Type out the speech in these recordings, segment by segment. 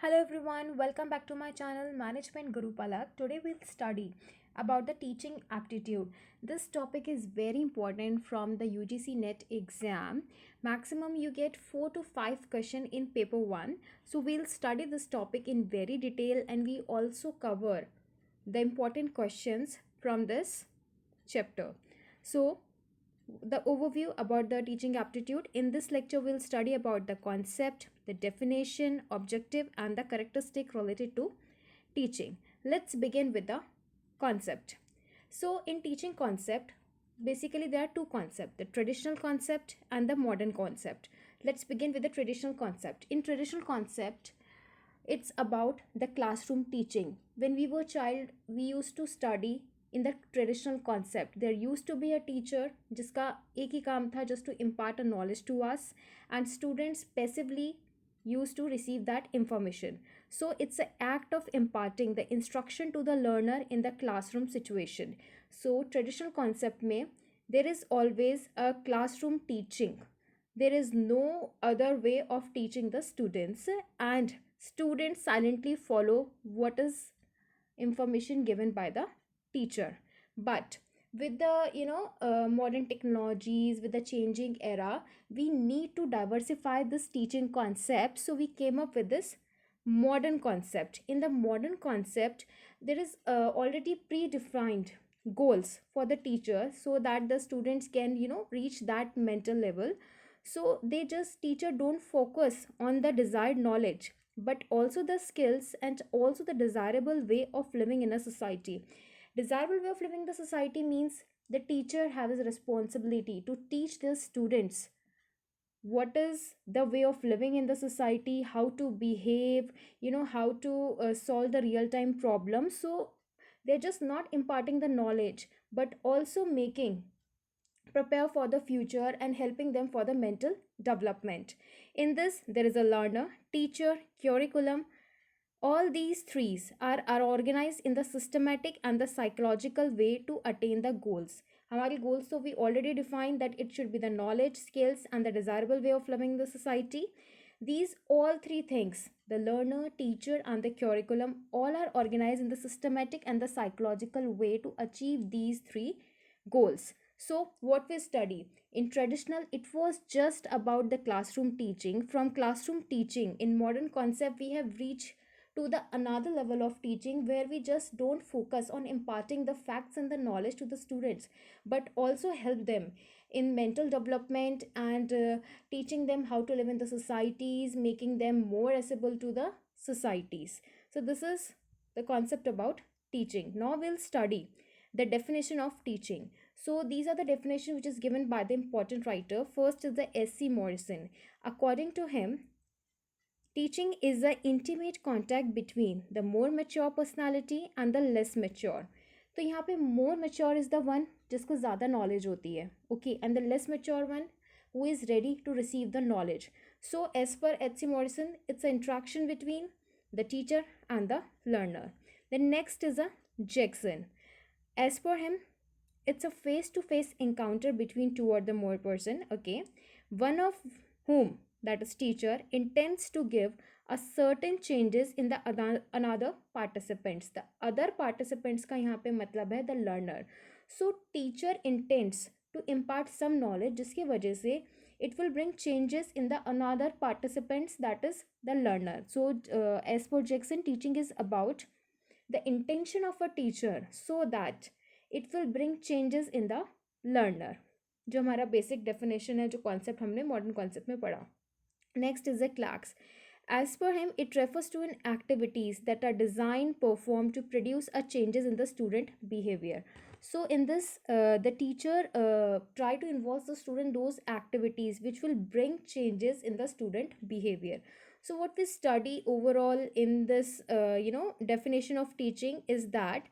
Hello everyone, welcome back to my channel Management Guru Palak. Today we'll study about the teaching aptitude. This topic is very important from the UGC Net exam. Maximum you get 4 to 5 question in paper 1. So we'll study this topic in very detail and we also cover the important questions from this chapter. So the overview about the teaching aptitude. In this lecture, we'll study about the concept, the definition, objective, and the characteristic related to teaching. Let's begin with the concept. So, in teaching concept, basically there are two concepts, the traditional concept and the modern concept. Let's begin with the traditional concept. In traditional concept, it's about the classroom teaching. When we were child, we used to study in the traditional concept. There used to be a teacher जिसका एक ही काम था just to impart a knowledge to us, and students passively used to receive that information. So it's an act of imparting the instruction to the learner in the classroom situation. So traditional concept में there is always a classroom teaching. There is no other way of teaching the students, and students silently follow what is information given by the teacher. But with the modern technologies, with the changing era, we need to diversify this teaching concept. So we came up with this modern concept. In the modern concept, there is already predefined goals for the teacher so that the students can reach that mental level. So they just teacher don't focus on the desired knowledge but also the skills and also the desirable way of living in a society. Desirable way of living in the society means the teacher has a responsibility to teach their students what is the way of living in the society, how to behave, how to solve the real time problems. So they're just not imparting the knowledge but also making prepare for the future and helping them for the mental development. In this, there is a learner, teacher, curriculum. All these threes are organized in the systematic and the psychological way to attain the goals. हमारी goals तो we already defined that it should be the knowledge, skills, and the desirable way of living the society. These all three things, the learner, teacher, and the curriculum, all are organized in the systematic and the psychological way to achieve these three goals. So, what we study in traditional, it was just about the classroom teaching. From classroom teaching, in modern concept, we have reached to the another level of teaching where we just don't focus on imparting the facts and the knowledge to the students but also help them in mental development and teaching them how to live in the societies, making them more accessible to the societies. So this is the concept about teaching. Now we'll study the definition of teaching. So these are the definition which is given by the important writer. First is the S.C. Morrison. According to him, teaching is the intimate contact between the more mature personality and the less mature. तो यहाँ पे more mature is the one जिसको ज़्यादा knowledge होती है, okay, and the less mature one who is ready to receive the knowledge. So as per H.C. Morrison, it's an interaction between the teacher and the learner. The next is a Jackson. As per him, it's a face-to-face encounter between two or the more person, okay, one of whom, that is teacher, intends to give a certain changes in the another participants. The other participants का यहाँ पे मतलब है the learner. So teacher intends to impart some knowledge जिसकी वजह से it will bring changes in the another participants, that is the learner. So as per Jackson, teaching is about the intention of a teacher so that it will bring changes in the learner. जो हमारा basic definition है, जो concept हमने modern concept में पढ़ा. Next is the clerks. As per him, it refers to an activities that are designed, performed to produce a changes in the student behavior. So in this, the teacher try to involve the student those activities which will bring changes in the student behavior. So what we study overall in this, definition of teaching is that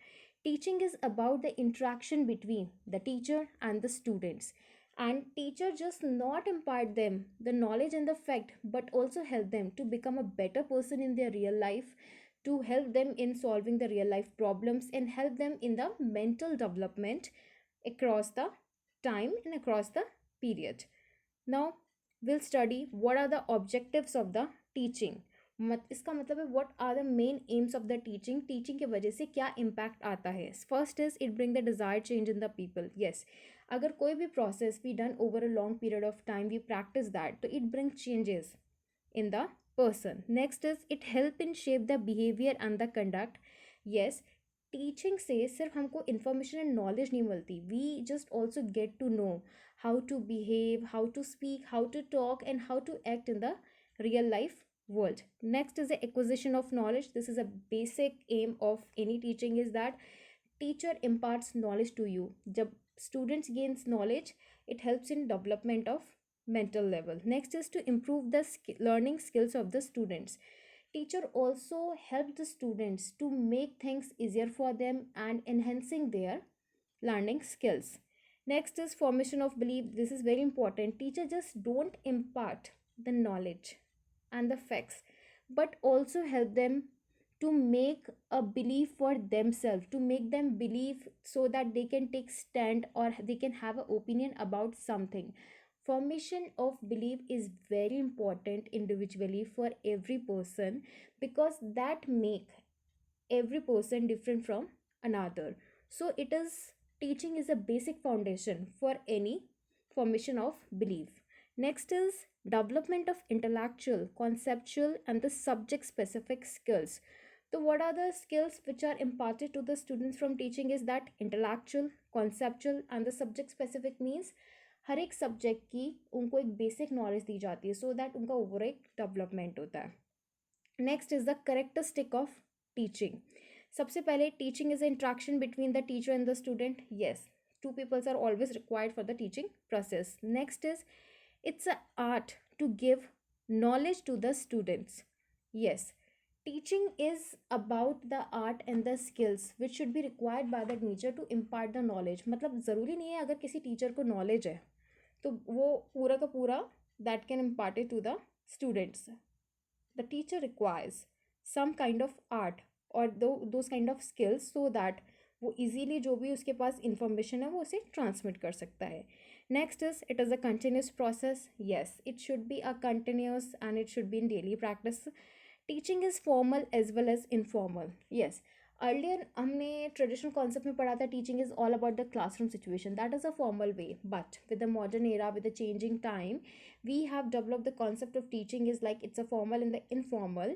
teaching is about the interaction between the teacher and the students, and teacher just not impart them the knowledge and the fact but also help them to become a better person in their real life, to help them in solving the real life problems and help them in the mental development across the time and across the period. Now we'll study what are the objectives of the teaching. इसका मतलब है what are the main aims of the teaching, teaching की वजह से क्या impact आता है. First is it bring the desired change in the people. Yes, अगर कोई भी process we done over a long period of time we practice that, तो it bring changes in the person. Next is it help in shape the behavior and the conduct. Yes, teaching से सिर्फ हमको information and knowledge नहीं मिलती, we just also get to know how to behave, how to speak, how to talk and how to act in the real life world. Next is the acquisition of knowledge. This is a basic aim of any teaching, is that teacher imparts knowledge to you. जब students gains knowledge, it helps in development of mental level. Next is to improve the learning skills of the students. Teacher also help the students to make things easier for them and enhancing their learning skills. Next is formation of belief. This is very important. Teacher just don't impart the knowledge and the facts, but also help them to make a belief for themselves, to make them believe so that they can take stand or they can have an opinion about something. Formation of belief is very important individually for every person, because that make every person different from another. So it is, teaching is a basic foundation for any formation of belief. Next is development of intellectual, conceptual and the subject specific skills. So what are the skills which are imparted to the students from teaching is that intellectual, conceptual and the subject specific means हर एक subject की उनको एक basic knowledge दी जाती है, so that उनका over एक development होता है. Next is the characteristic of teaching. सबसे पहले teaching is interaction between the teacher and the student. Yes, two peoples are always required for the teaching process. Next is it's a art to give knowledge to the students. Yes, teaching is about the art and the skills which should be required by the teacher to impart the knowledge. मतलब ज़रूरी नहीं है अगर किसी teacher को knowledge है तो वो पूरा का पूरा that can impart it to the students. The teacher requires some kind of art or those kind of skills so that वो इजीली जो भी उसके पास इंफॉर्मेशन है वो उसे ट्रांसमिट कर सकता है. Next is it is a continuous process. Yes, it should be a continuous and it should be in daily practice. Teaching is formal as well as informal. Yes, earlier हमने traditional concept में पढ़ा था teaching is all about the classroom situation, that is a formal way, but with the modern era with the changing time we have developed the concept of teaching is like it's a formal and the informal,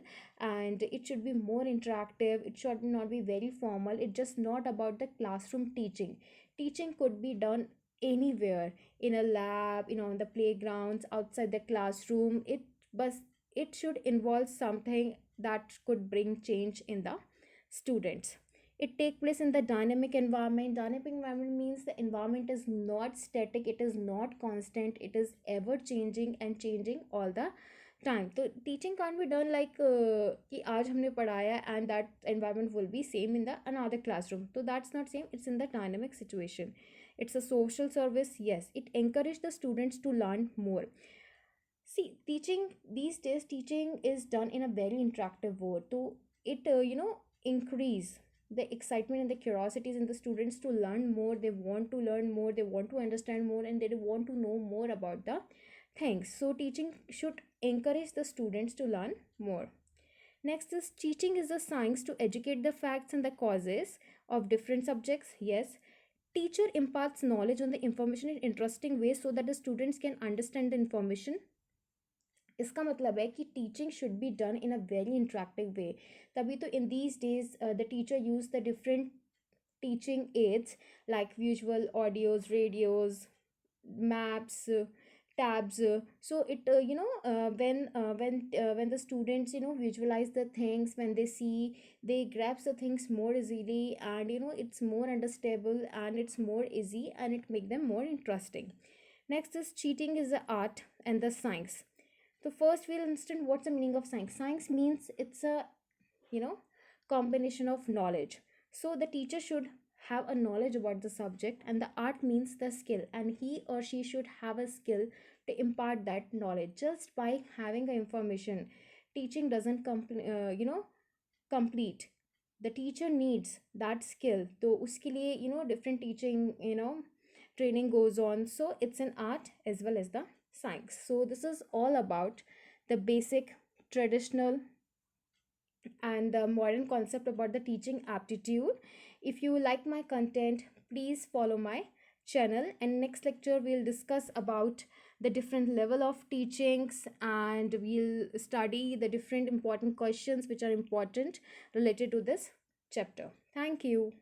and it should be more interactive, it should not be very formal, it's just not about the classroom teaching. Teaching could be done anywhere, in a lab, on the playgrounds, outside the classroom. But it should involve something that could bring change in the students. It take place in the dynamic environment. Dynamic environment means the environment is not static, it is not constant, it is ever changing and changing all the time. So teaching can't be done like कि आज हमने पढ़ाया and that environment will be same in the another classroom. So that's not same, it's in the dynamic situation. It's a social service. Yes, it encourage the students to learn more. See, teaching these days, teaching is done in a very interactive way, so it increase the excitement and the curiosities in the students to learn more. They want to learn more, they want to understand more, and they want to know more about the things. So teaching should encourage the students to learn more. Next is teaching is the science to educate the facts and the causes of different subjects. Yes, teacher imparts knowledge on the information in interesting ways so that the students can understand the information. इसका मतलब है कि teaching should be done in a very interactive way. तभी तो in these days the teacher use the different teaching aids like visual audios, radios, maps, tabs. So it when the students visualize the things, when they see, they grasp the things more easily, and it's more understandable and it's more easy and it make them more interesting. Next is cheating is the art and the science. So first we'll understand what's the meaning of science. Science means it's a you know combination of knowledge. So the teacher should have a knowledge about the subject, and the art means the skill, and he or she should have a skill to impart that knowledge. Just by having the information, teaching doesn't complete. The teacher needs that skill. So uske liye different teaching training goes on. So it's an art as well as the science. So this is all about the basic traditional and the modern concept about the teaching aptitude. If you like my content, please follow my channel, and next lecture we'll discuss about the different level of teachings, and we'll study the different important questions which are important related to this chapter. Thank you.